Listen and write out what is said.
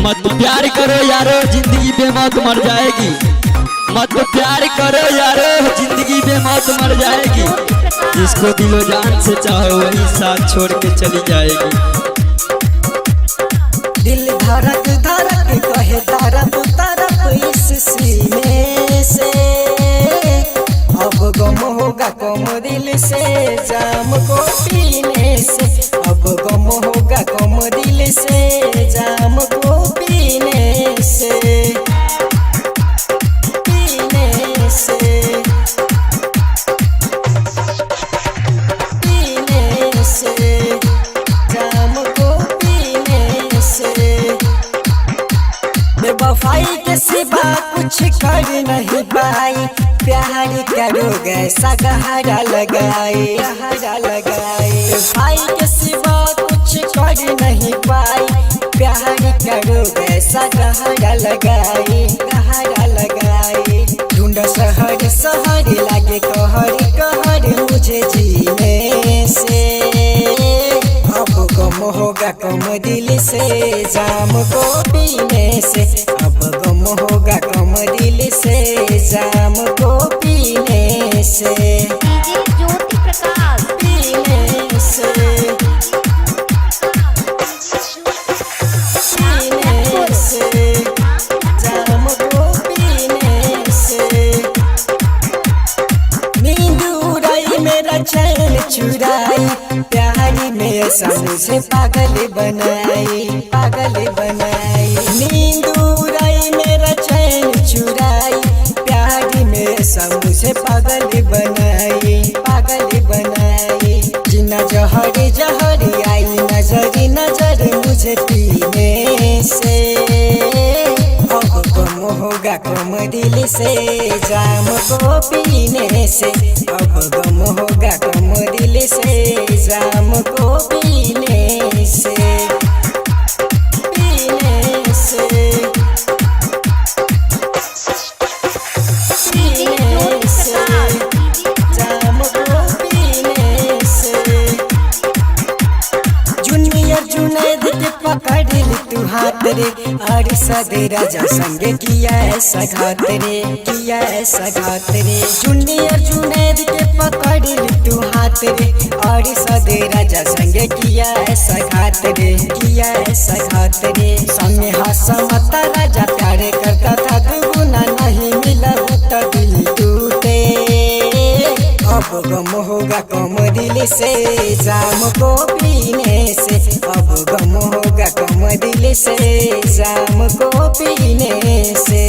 मत प्यार करो यारो जिंदगी बेमौत मर जाएगी। मत प्यार करो यारो जिंदगी बेमौत मर जाएगी। जिसको दिलो जान से चाहो वही साथ छोड़ के चली जाएगी। दिल धड़क धड़क कहे तरफ तरफ इस सीने से, अब गम होगा कम दिल से जाम को पीने से। अब गम होगा कम दिल से जाम को पीने से, पीने से, पीने से, जाम को पीने से। बेवफाई के सिवा कुछ कर नहीं पाई, प्यार करोगे सहारा लगाए, सहारा लगाए। बेवफाई के सिवा कुछ कर नहीं पाई, प्यार करोगे सहारा लगाए, सहारा लगाए। ढूंढ शहर शहर लागे कहर कहर मुझे जीने से, अब गम होगा कम दिल से जाम को पीने से। अब गम होगा कम दिल से जाम को पीने से, डीजे ज्योति प्रकाश पीने से, पीने से, जाम को पीने से। नींद उड़ाई मेरा चैन चुराई, प्यारी में मुझे पागल बनाई, पागल बनाई। नींद उड़ाई मेरा चैन चुराई, प्यारी में मुझे पागल बनाई, पागल बनाई। जिना जहर जहर आई नजर नजर मुझे पीने से, अब गम होगा कम दिल से जाम को पीने से। अब गम होगा कम दिल से जाम को पीने से, पीने से, पीने से, जाम को पीने से। जूनियर जुनैद के पकड़ ली तू हाथ रे, और सदे राजा संगे किया ऐसा घात रे, किया ऐसा घात रे। जूनियर जुनैद के पकड़ ली तू हाथ रे, और सदे राजा संगे किया ऐसा घात रे, किया ऐसा घात रे। संगे हंसमता राजा प्यारे करता था दुगुना, नहीं मिला तो दिल टूटे। अब गम होगा कम दिल से जाम को पीने से। अब गम होगा कम दिल से जाम को पीने से।